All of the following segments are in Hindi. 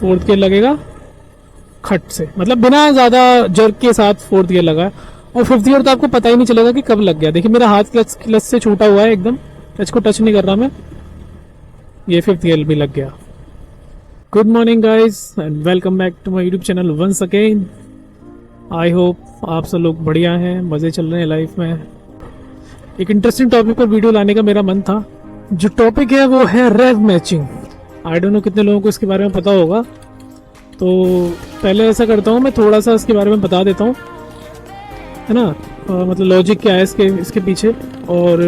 फोर्थ गियर लगेगा खट से, मतलब बिना ज्यादा जर्क के साथ फोर्थ गियर लगा है। और फिफ्थ गियर तो आपको पता ही नहीं चलेगा कि कब लग गया। देखिए मेरा हाथ क्लच से छूटा हुआ है, एकदम क्लच को टच नहीं कर रहा मैं, ये फिफ्थ गियर भी लग गया। Good morning guys and welcome back to my YouTube channel once again. I hope आप सब लोग बढ़िया हैं, मजे चल रहे हैं लाइफ में। एक इंटरेस्टिंग टॉपिक पर वीडियो लाने का मेरा मन था। जो टॉपिक है वो है रेव मैचिंग। आई डोंट नो कितने लोगों को इसके बारे में पता होगा, तो पहले ऐसा करता हूँ मैं थोड़ा सा इसके बारे में बता देता हूँ, है ना। मतलब लॉजिक क्या है इसके पीछे और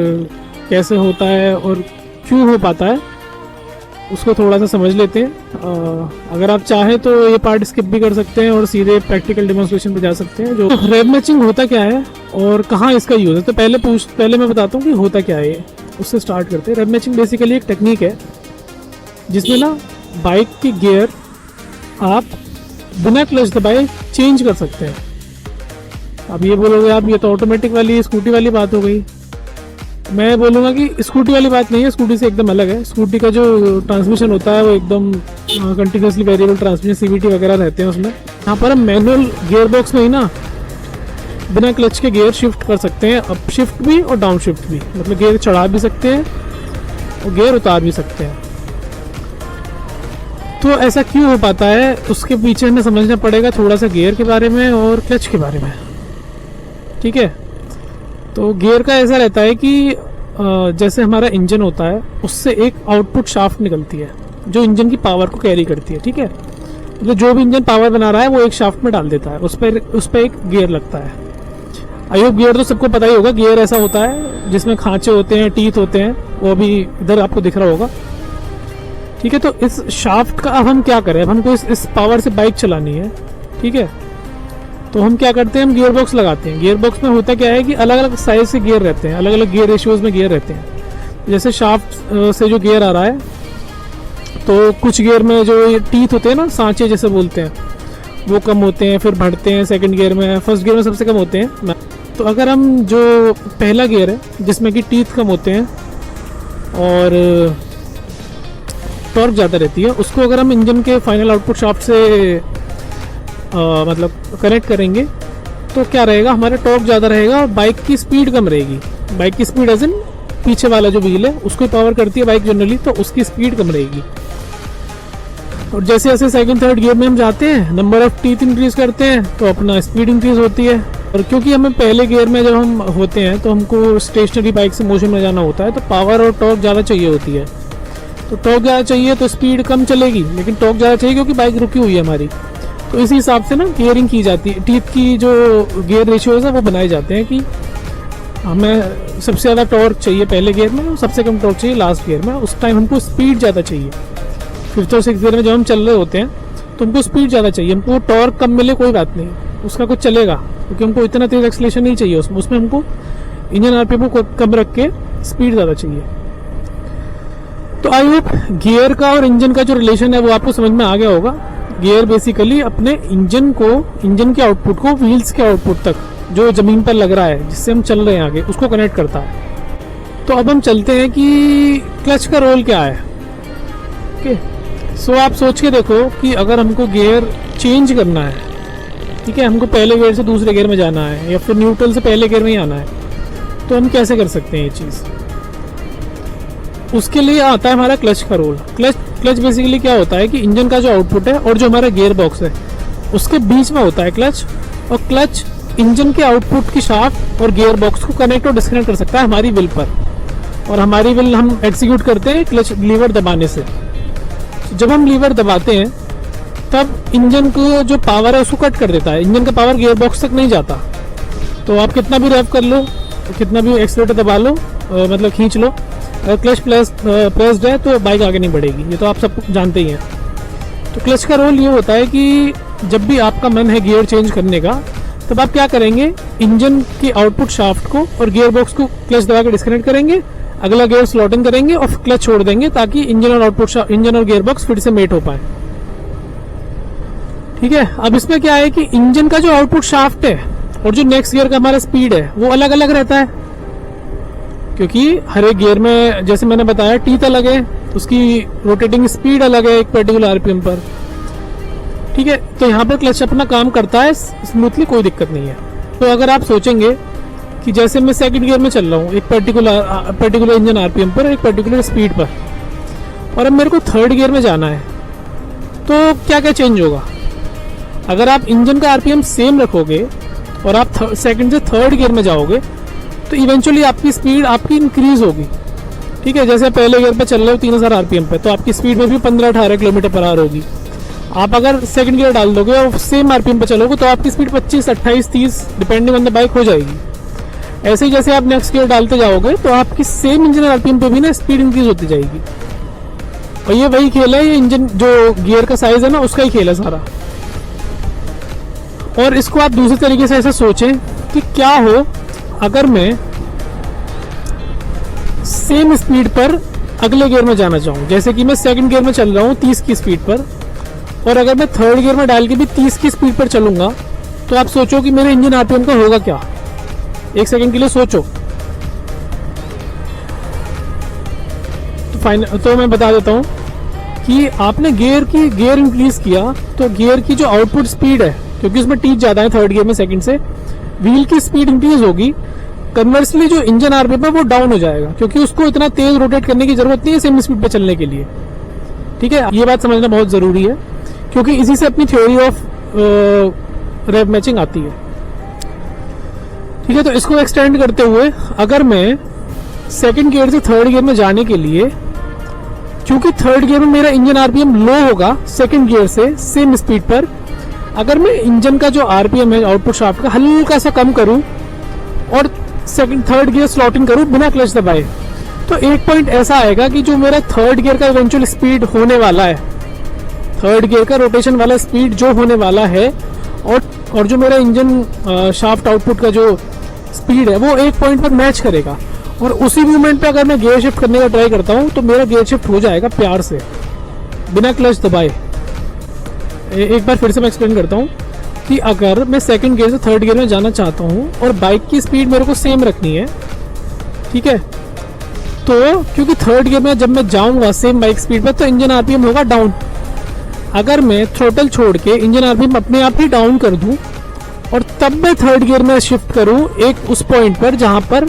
कैसे होता है और क्यों हो पाता है, उसको थोड़ा सा समझ लेते हैं। अगर आप चाहें तो ये पार्ट स्किप भी कर सकते हैं और सीधे प्रैक्टिकल डेमोन्स्ट्रेशन पे जा सकते हैं। जो रेव मैचिंग होता क्या है और कहाँ इसका यूज है, तो पहले मैं बताता हूँ कि होता क्या है, उससे स्टार्ट करते हैं। रेव मैचिंग बेसिकली एक टेक्निक है जिसमें ना बाइक की गियर आप बिना क्लच दबाए चेंज कर सकते हैं। अब ये बोलोगे आप ये तो ऑटोमेटिक वाली स्कूटी वाली बात हो गई। मैं बोलूँगा कि स्कूटी वाली बात नहीं है, स्कूटी से एकदम अलग है। स्कूटी का जो ट्रांसमिशन होता है वो एकदम कंटिन्यूसली वेरिएबल ट्रांसमिशन, सीवीटी वगैरह रहते हैं उसमें। यहाँ पर हम मैनुअल गियर बॉक्स में ही ना बिना क्लच के गियर शिफ्ट कर सकते हैं, अप शिफ्ट भी और डाउन शिफ्ट भी, मतलब गियर चढ़ा भी सकते हैं और गियर उतार भी सकते हैं। तो ऐसा क्यों हो पाता है उसके पीछे हमें समझना पड़ेगा थोड़ा सा गियर के बारे में और क्लच के बारे में, ठीक है। तो गियर का ऐसा रहता है कि जैसे हमारा इंजन होता है उससे एक आउटपुट शाफ्ट निकलती है जो इंजन की पावर को कैरी करती है, ठीक है। मतलब जो भी इंजन पावर बना रहा है वो एक शाफ्ट में डाल देता है, उस पर एक गियर लगता है। आई होप गियर तो सबको पता ही होगा। गियर ऐसा होता है जिसमें खांचे होते हैं, टीथ होते हैं, वो अभी इधर आपको दिख रहा होगा, ठीक है। तो इस शाफ्ट का अब हम क्या करें, अब हमको इस पावर से बाइक चलानी है, ठीक है। तो हम क्या करते हैं, हम गियर बॉक्स लगाते हैं। गियर बॉक्स में होता क्या है कि अलग अलग साइज के गियर रहते हैं, अलग अलग गियर रेशियोज में गियर रहते हैं। जैसे शाफ्ट से जो गियर आ रहा है तो कुछ गियर में जो ये टीथ होते हैं ना, सांचे जैसे बोलते हैं, वो कम होते हैं, फिर बढ़ते हैं सेकंड गियर में, फर्स्ट गियर में सबसे कम होते हैं। तो अगर हम जो पहला गियर है जिसमें कि टीथ कम होते हैं और टॉर्क ज़्यादा रहती है, उसको अगर हम इंजन के फाइनल आउटपुट शाफ्ट से मतलब कनेक्ट करेंगे तो क्या रहेगा, हमारा टॉर्क ज़्यादा रहेगा और बाइक की स्पीड कम रहेगी। बाइक की स्पीड एज इन पीछे वाला जो व्हील है उसको पावर करती है बाइक जनरली, तो उसकी स्पीड कम रहेगी। और जैसे जैसे सेकंड थर्ड गियर में हम जाते हैं, नंबर ऑफ टीथ इंक्रीज करते हैं तो अपना स्पीड इंक्रीज होती है। और क्योंकि हमें पहले गियर में जब हम होते हैं तो हमको स्टेशनरी बाइक से मोशन में जाना होता है, तो पावर और टॉर्क ज़्यादा चाहिए होती है। तो टॉर्क ज़्यादा चाहिए तो स्पीड कम चलेगी, लेकिन टॉर्क ज़्यादा चाहिए क्योंकि बाइक रुकी हुई है हमारी। तो इसी हिसाब से ना गियरिंग की जाती है। टीथ की जो गियर रेशियोज है वो बनाए जाते हैं कि हमें सबसे ज़्यादा टॉर्क चाहिए पहले गियर में, सबसे कम टॉर्क चाहिए लास्ट गियर में। उस टाइम हमको स्पीड ज़्यादा चाहिए। फिफ्थ और सिक्स गियर में जब हम चल रहे होते हैं तो हमको स्पीड ज़्यादा चाहिए। हमको टॉर्क कम मिले कोई बात नहीं, उसका कुछ चलेगा, क्योंकि हमको इतना तेज एक्सीलरेशन नहीं चाहिए उसमें हमको इंजन आरपीएम को कम रख के स्पीड ज़्यादा चाहिए। तो आई होप गियर का और इंजन का जो रिलेशन है वो आपको समझ में आ गया होगा। गियर बेसिकली अपने इंजन के आउटपुट को व्हील्स के आउटपुट तक जो जमीन पर लग रहा है जिससे हम चल रहे हैं आगे, उसको कनेक्ट करता है। तो अब हम चलते हैं कि क्लच का रोल क्या है, ओके। सो आप सोच के देखो कि अगर हमको गियर चेंज करना है, ठीक है, हमको पहले गियर से दूसरे गियर में जाना है या फिर न्यूट्रल से पहले गियर में ही आना है, तो हम कैसे कर सकते हैं ये चीज़। उसके लिए आता है हमारा क्लच का रोल। क्लच बेसिकली क्या होता है कि इंजन का जो आउटपुट है और जो हमारा गियर बॉक्स है उसके बीच में होता है क्लच, और क्लच इंजन के आउटपुट की शाफ्ट और गियर बॉक्स को कनेक्ट और डिस्कनेक्ट कर सकता है हमारी व्हील पर। और हमारी व्हील हम एग्जीक्यूट करते हैं क्लच लीवर दबाने से। जब हम लीवर दबाते हैं तब इंजन को जो पावर है उसको कट कर देता है, इंजन का पावर गियर बॉक्स तक नहीं जाता। तो आप कितना भी रेव कर लो, कितना भी एक्सीलरेटर दबा लो, मतलब खींच लो, अगर क्लच प्रेस्ड है तो बाइक आगे नहीं बढ़ेगी, ये तो आप सब जानते ही हैं। तो क्लच का रोल ये होता है कि जब भी आपका मन है गियर चेंज करने का, तब आप क्या करेंगे, इंजन की आउटपुट शाफ्ट को और गियर बॉक्स को क्लच दबा के डिस्कनेक्ट करेंगे, अगला गियर स्लॉटिंग करेंगे और क्लच छोड़ देंगे ताकि इंजन और गियर बॉक्स फिर से मेट हो पाए, ठीक है। अब इसमें क्या है कि इंजन का जो आउटपुट शाफ्ट है और जो नेक्स्ट गियर का हमारा स्पीड है वो अलग अलग रहता है, क्योंकि हर एक गियर में जैसे मैंने बताया टीथ अलग है, उसकी रोटेटिंग स्पीड अलग है एक पर्टिकुलर आरपीएम पर। ठीक है। तो यहाँ पर क्लच अपना काम करता है स्मूथली, कोई दिक्कत नहीं है। तो अगर आप सोचेंगे कि जैसे मैं सेकंड गियर में चल रहा हूँ एक पर्टिकुलर इंजन आरपीएम पर, एक पर्टिकुलर स्पीड पर, और अब मेरे को थर्ड गियर में जाना है, तो क्या क्या चेंज होगा? अगर आप इंजन का आरपीएम सेम रखोगे और आप सेकंड से थर्ड गियर में जाओगे तो इवेंचुअली आपकी स्पीड आपकी इंक्रीज होगी। ठीक है, जैसे पहले गियर पे चल रहे हो 3000 आरपीएम पे, तो आपकी स्पीड में भी 15-18 किलोमीटर पर आवर होगी। आप अगर सेकंड गियर डाल दोगे और सेम आरपीएम पे चलोगे तो आपकी speed 25, 28, 30 depending on the bike हो जाएगी। ऐसे ही जैसे आप नेक्स्ट गियर डालते जाओगे तो आपकी सेम इंजन आरपीएम पे भी ना स्पीड इंक्रीज होती जाएगी। और ये वही खेल है, ये इंजन जो गियर का साइज है ना उसका ही खेल है सारा। और इसको आप दूसरे तरीके से ऐसे सोचें कि क्या हो अगर मैं सेम स्पीड पर अगले गियर में जाना चाहूँ। जैसे कि मैं सेकंड गियर में चल रहा हूँ 30 की स्पीड पर, और अगर मैं थर्ड गियर में डाल के भी 30 की स्पीड पर चलूंगा तो आप सोचो कि मेरे इंजन आरपीएम का होगा क्या। एक सेकंड के लिए सोचो। तो मैं बता देता हूँ कि आपने गियर इंक्रीज किया तो गियर की जो आउटपुट स्पीड है, क्योंकि उसमें टीथ ज्यादा है थर्ड गियर में सेकंड से, व्हील की स्पीड इंक्रीज होगी। कन्वर्सली जो इंजन आरपीएम है वो डाउन हो जाएगा, क्योंकि उसको इतना तेज रोटेट करने की जरूरत नहीं है सेम स्पीड पे चलने के लिए। ठीक है, ये बात समझना बहुत जरूरी है, क्योंकि इसी से अपनी थ्योरी ऑफ रेव मैचिंग आती है। ठीक है, तो इसको एक्सटेंड करते हुए अगर मैं सेकंड गियर से थर्ड गियर में जाने के लिए, क्योंकि थर्ड गियर में मेरा इंजन आरपीएम लो होगा सेकंड गियर से सेम स्पीड पर, अगर मैं इंजन का जो आरपीएम है आउटपुट शाफ्ट का हल्का सा कम करूं और थर्ड गियर स्लॉटिंग करूं बिना क्लच दबाए, तो एक पॉइंट ऐसा आएगा कि जो मेरा थर्ड गियर का इवेंचुअल स्पीड होने वाला है, थर्ड गियर का रोटेशन वाला स्पीड जो होने वाला है, और जो मेरा इंजन शाफ्ट आउटपुट का जो स्पीड है वो एक पॉइंट पर मैच करेगा। और उसी मूवमेंट पे अगर मैं गियर शिफ्ट करने का ट्राई करता हूं तो मेरा गियर शिफ्ट हो जाएगा प्यार से बिना क्लच दबाए। एक बार फिर से मैं एक्सप्लेन करता हूं कि अगर मैं सेकंड गियर से थर्ड गियर में जाना चाहता हूं और बाइक की स्पीड मेरे को सेम रखनी है, ठीक है, तो क्योंकि थर्ड गियर में जब मैं जाऊंगा सेम बाइक स्पीड पर तो इंजन आरपीएम होगा डाउन। अगर मैं थ्रोटल छोड़ के इंजन आरपीएम अपने आप ही डाउन कर दूं और तब मैं थर्ड गियर में शिफ्ट करूं एक उस पॉइंट पर जहां पर,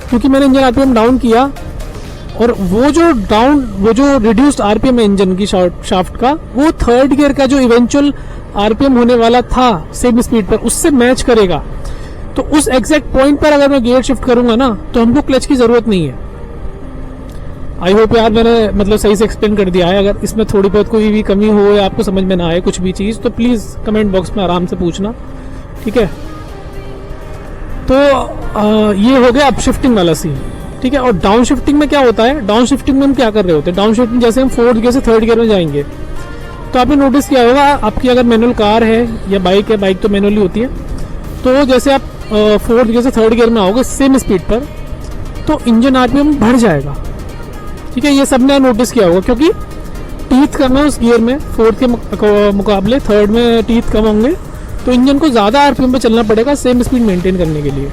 क्योंकि मैंने इंजन आरपीएम डाउन किया और वो जो रिड्यूस्ड आरपीएम है इंजन की शाफ्ट का, वो थर्ड गियर का जो इवेंचुअल आरपीएम होने वाला था सेम स्पीड पर उससे मैच करेगा। तो उस एग्जैक्ट पॉइंट पर अगर मैं गियर शिफ्ट करूंगा ना तो हमको क्लच की जरूरत नहीं है। आई होप यार मैंने मतलब सही से एक्सप्लेन कर दिया है। अगर इसमें थोड़ी बहुत कोई भी कमी हो या आपको समझ में ना आए कुछ भी चीज तो प्लीज कमेंट बॉक्स में आराम से पूछना, ठीक है। तो ये हो गया अप शिफ्टिंग वाला सीन, ठीक है। और डाउन शिफ्टिंग में क्या होता है, डाउन शिफ्टिंग में हम क्या कर रहे होते हैं, डाउन शिफ्टिंग जैसे हम फोर्थ गियर से थर्ड गियर में जाएंगे तो आपने नोटिस किया होगा, आपकी अगर मैनुअल कार है या बाइक है, बाइक तो मैनुअली होती है, तो जैसे आप फोर्थ गियर से थर्ड गियर में आओगे सेम स्पीड पर तो इंजन आरपीएम बढ़ जाएगा, ठीक है। ये सबने नोटिस किया होगा क्योंकि टीथ कम है उस गियर में, फोर्थ के मुकाबले थर्ड में टीथ कम होंगे तो इंजन को ज्यादा आरपीएम पे चलना पड़ेगा सेम स्पीड मेंटेन करने के लिए।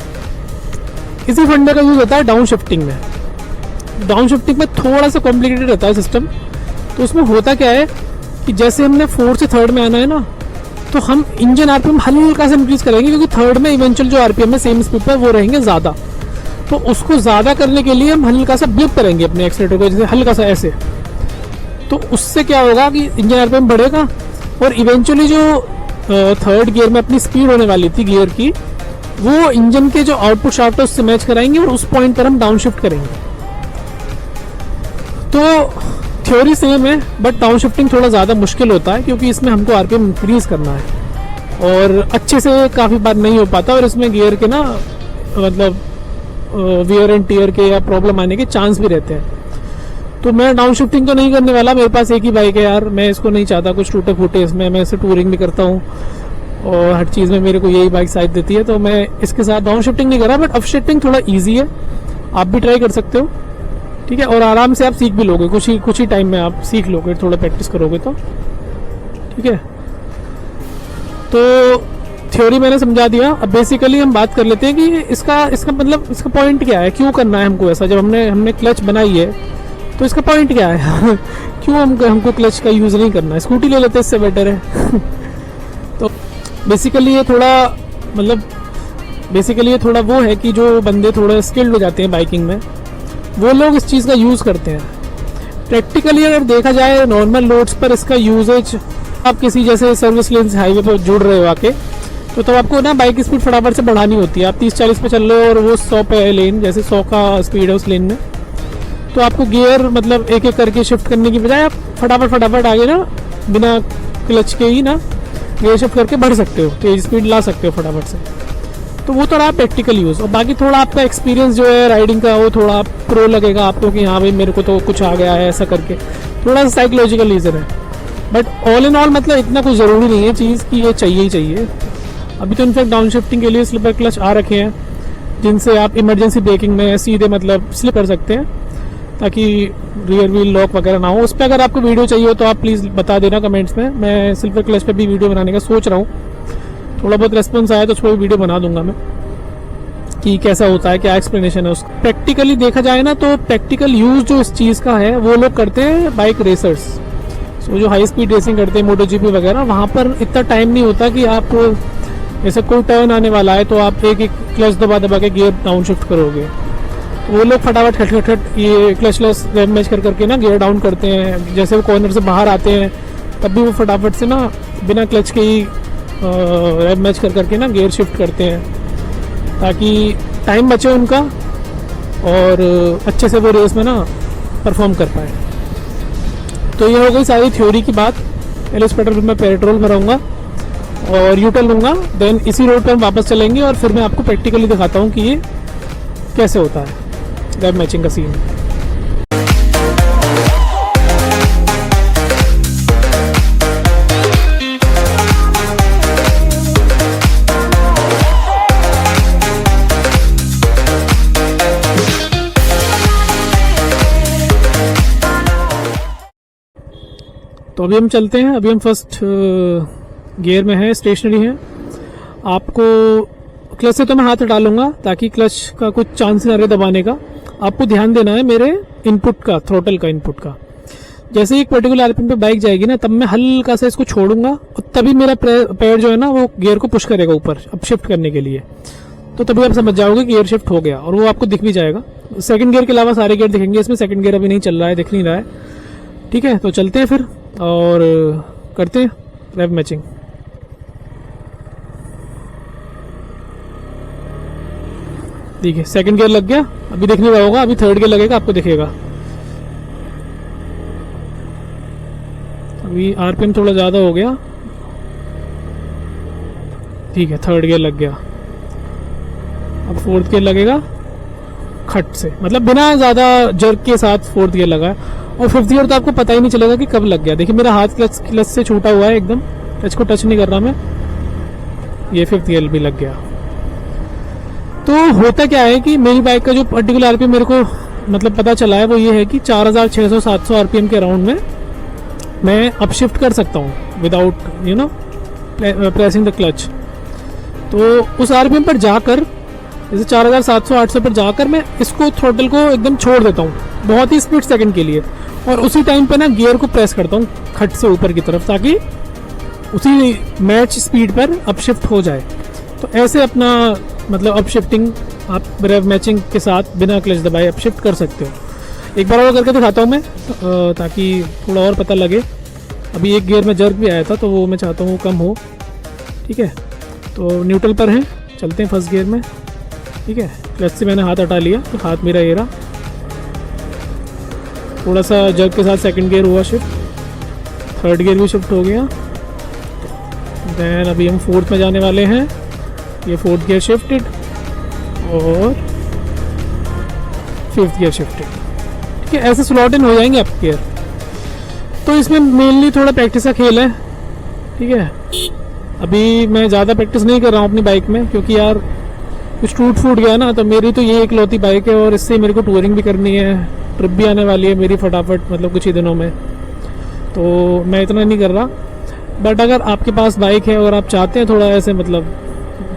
इसी फंडे का यूज होता है डाउन शिफ्टिंग में। डाउन शिफ्टिंग में थोड़ा सा कॉम्प्लिकेटेड रहता है सिस्टम। तो उसमें होता क्या है कि जैसे हमने फोर्थ से थर्ड में आना है ना, तो हम इंजन आरपीएम हल्का से इंक्रीज करेंगे क्योंकि थर्ड में इवेंचुअल जो आरपीएम है सेम स्पीड पर वो रहेंगे ज्यादा। तो उसको ज्यादा करने के लिए हम हल्का सा ब्लिप करेंगे अपने एक्सीलरेटर को, जैसे हल्का सा ऐसे। तो उससे क्या होगा कि इंजन आरपीएम बढ़ेगा और इवेंचुअली जो थर्ड गियर में अपनी स्पीड होने वाली थी गियर की, वो इंजन के जो आउटपुट शाफ्ट है उससे मैच कराएंगे और उस पॉइंट पर हम डाउन शिफ्ट करेंगे। तो थ्योरी सेम है बट डाउन शिफ्टिंग थोड़ा ज्यादा मुश्किल होता है क्योंकि इसमें हमको आरपीएम इंक्रीज करना है और अच्छे से काफी बार नहीं हो पाता और इसमें गियर के ना मतलब वियर एंड टियर के या प्रॉब्लम आने के चांस भी रहते हैं। तो मैं डाउन शिफ्टिंग तो नहीं करने वाला, मेरे पास एक ही बाइक है यार, मैं इसको नहीं चाहता कुछ टूटे फूटे इसमें। मैं इसे टूरिंग भी करता हूँ और हर चीज में मेरे को यही बाइक साथ देती है, तो मैं इसके साथ डाउन शिफ्टिंग नहीं कर रहा। बट अप शिफ्टिंग थोड़ा इजी है, आप भी ट्राई कर सकते हो, ठीक है। और आराम से आप सीख भी लोगे, कुछ ही टाइम में आप सीख लोगे, थोड़ा प्रैक्टिस करोगे तो, ठीक है। तो थ्योरी मैंने समझा दिया। अब बेसिकली हम बात कर लेते हैं कि इसका मतलब इसका पॉइंट क्या है, क्यों करना है हमको ऐसा। जब हमने क्लच बनाई है तो इसका पॉइंट क्या है क्यों हमको क्लच का यूज नहीं करना है, स्कूटी ले लेते इससे बेटर है बेसिकली ये थोड़ा मतलब बेसिकली ये थोड़ा वो है कि जो बंदे थोड़े स्किल्ड हो जाते हैं बाइकिंग में, वो लोग इस चीज़ का यूज़ करते हैं। प्रैक्टिकली अगर देखा जाए नॉर्मल रोड्स पर इसका यूजेज, आप किसी जैसे सर्विस लेन से हाईवे पर जुड़ रहे हो आके, तो आपको ना बाइक की स्पीड फटाफट से बढ़ानी होती है। आप 30-40 पे चल रहे हो और वो 100 पे है लेन, जैसे 100 का स्पीड है उस लेन में, तो आपको गियर मतलब एक एक करके शिफ्ट करने की बजाय आप फटाफट आगे ना बिना क्लच के ही ना गियर शिफ्ट करके बढ़ सकते हो, तेज स्पीड ला सकते हो फटाफट से। तो वो थोड़ा प्रैक्टिकल यूज़, और बाकी थोड़ा आपका एक्सपीरियंस जो है राइडिंग का वो थोड़ा प्रो लगेगा आपको कि हाँ भाई मेरे को तो कुछ आ गया है ऐसा करके, थोड़ा सा साइकोलॉजिकल रीज़न है। बट ऑल इन ऑल मतलब इतना कुछ ज़रूरी नहीं है चीज़ कि ये चाहिए ही चाहिए। अभी तो इनफैक्ट डाउन शिफ्टिंग के लिए स्लिपर क्लच आ रखे हैं, जिनसे आप इमरजेंसी ब्रेकिंग में सीधे मतलब स्लिप कर सकते हैं ताकि रियर व्हील लॉक वगैरह ना हो। उस पर अगर आपको वीडियो चाहिए हो तो आप प्लीज़ बता देना कमेंट्स में, मैं स्लिपर क्लच पे भी वीडियो बनाने का सोच रहा हूँ। थोड़ा बहुत रेस्पॉन्स आया तो उस पर वीडियो बना दूंगा मैं कि कैसा होता है, क्या एक्सप्लेनेशन है उसका। प्रैक्टिकली देखा जाए ना तो प्रैक्टिकल यूज़ जो इस चीज़ का है वो लोग करते हैं बाइक रेसर्स। सो जो हाई स्पीड रेसिंग करते हैं मोटो जीपी वगैरह, वहाँ पर इतना टाइम नहीं होता कि आप जैसे कोई टर्न आने वाला है तो आप एक एक क्लच दबा के गियर डाउन शिफ्ट करोगे। तो वो लोग फटाफट खट ये क्लचलेस रैम मैच करके ना गियर डाउन करते हैं। जैसे वो कॉर्नर से बाहर आते हैं तब भी वो फटाफट से ना बिना क्लच के ही रैम मैच करके ना गियर शिफ्ट करते हैं ताकि टाइम बचे उनका और अच्छे से वो रेस में ना परफॉर्म कर पाए। तो ये हो गई सारी थ्योरी की बात। पहले इस पेट्रोल में पेट्रोल भराऊंगा और यू टर्न लूँगा, देन इसी रोड पर हम वापस चलेंगे और फिर मैं आपको प्रैक्टिकली दिखाता हूँ कि ये कैसे होता है रैम मैचिंग का सीन। तो अभी हम चलते हैं। अभी हम फर्स्ट गियर में है, स्टेशनरी है। आपको क्लच से तो मैं हाथ हटा लूंगा ताकि क्लच का कुछ चांस ना रहे दबाने का। आपको ध्यान देना है मेरे इनपुट का, थ्रोटल का इनपुट का। जैसे ही एक पर्टिकुलर आरपीएम पे बाइक जाएगी ना तब मैं हल्का सा इसको छोड़ूंगा और तभी मेरा पैर जो है ना वो गियर को पुश करेगा ऊपर अब शिफ्ट करने के लिए। तो तभी आप समझ जाओगे कि गियर शिफ्ट हो गया और वो आपको दिख भी जाएगा। सेकंड गियर के अलावा सारे गियर दिखेंगे, इसमें सेकंड गियर अभी नहीं चल रहा है, दिख नहीं रहा है। ठीक है, तो चलते हैं फिर और करते हैं रैम मैचिंग। देखिए सेकंड गियर लग गया, अभी दिखने रहा होगा, अभी थर्ड गियर लगेगा, आपको दिखेगा। अभी आरपीएम थोड़ा ज्यादा हो गया, ठीक है, थर्ड गियर लग गया। अब फोर्थ गियर लगेगा खट से, मतलब बिना ज्यादा जर्क के साथ फोर्थ गियर लगा है। और फिफ्थ गियर तो आपको पता ही नहीं चलेगा कि कब लग गया। देखिए मेरा हाथ क्लच से छूटा हुआ है एकदम, क्लच को टच नहीं कर रहा मैं। ये फिफ्थ गियर भी लग गया। तो होता क्या है कि मेरी बाइक का जो पर्टिकुलर आरपीएम मेरे को मतलब पता चला है वो ये है कि 4600-700 आरपीएम के अराउंड में मैं अप शिफ्ट कर सकता हूँ विदाउट प्रेसिंग द क्लच। तो उस आरपीएम पर जाकर जैसे 4700-800 पर जाकर मैं इसको थ्रोटल को एकदम छोड़ देता हूँ बहुत ही स्प्लिट सेकंड के लिए, और उसी टाइम पे ना गियर को प्रेस करता हूँ खट से ऊपर की तरफ ताकि उसी मैच स्पीड पर अप शिफ्ट हो जाए। तो ऐसे अपना मतलब अप शिफ्टिंग आप रैम मैचिंग के साथ बिना क्लच दबाए अप शिफ्ट कर सकते हो। एक बार और करके दिखाता हूँ मैं ताकि थोड़ा और पता लगे। अभी एक गियर में जर्क भी आया था तो वो मैं चाहता हूँ कम हो। ठीक है, तो न्यूट्रल पर हैं, चलते हैं फर्स्ट गियर में। ठीक है, क्लच से मैंने हाथ हटा लिया तो हाथ मेरा ये रहा। थोड़ा सा जर्क के साथ सेकंड गियर हुआ शिफ्ट, थर्ड गियर भी शिफ्ट हो गया। देन अभी हम फोर्थ में जाने वाले हैं। ये फोर्थ गियर शिफ्टेड और फिफ्थ गियर शिफ्टेड। ठीक है, ऐसे स्लॉट इन हो जाएंगे आपके गियर। तो इसमें मेनली थोड़ा प्रैक्टिस का खेल है। ठीक है, अभी मैं ज़्यादा प्रैक्टिस नहीं कर रहा हूँ अपनी बाइक में क्योंकि यार कुछ टूट फूट गया ना, तो मेरी तो ये इकलौती बाइक है और इससे मेरे को टूरिंग भी करनी है, ट्रिप भी आने वाली है मेरी फटाफट मतलब कुछ ही दिनों में, तो मैं इतना नहीं कर रहा। बट अगर आपके पास बाइक है और आप चाहते हैं थोड़ा ऐसे मतलब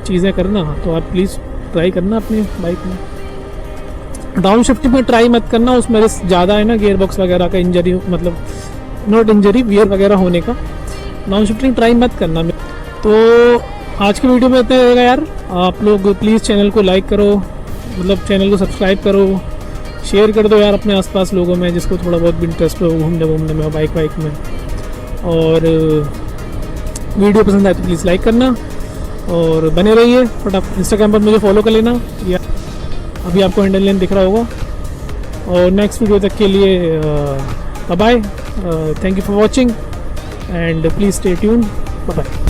चीज़ें करना तो आप प्लीज़ ट्राई करना अपनी बाइक में। डाउन शिफ्टिंग में ट्राई मत करना, उसमें रिस्क ज़्यादा है ना गियर बॉक्स वगैरह का इंजरी, मतलब नॉट इंजरी वियर वगैरह होने का। डाउन शिफ्टिंग ट्राई मत करना। तो आज की वीडियो में इतना ही रहेगा यार। आप लोग प्लीज़ चैनल को लाइक करो, मतलब चैनल को सब्सक्राइब करो, शेयर कर दो यार अपने आसपास लोगों में जिसको थोड़ा बहुत भी इंटरेस्ट हो घूमने में, बाइक में। और वीडियो पसंद आए तो प्लीज़ लाइक करना और बने रहिए। फटाफट इंस्टाग्राम पर मुझे फॉलो कर लेना, या अभी आपको हैंडल नेम दिख रहा होगा। और नेक्स्ट वीडियो तक के लिए bye bye, thank you for watching and please stay tuned, bye bye.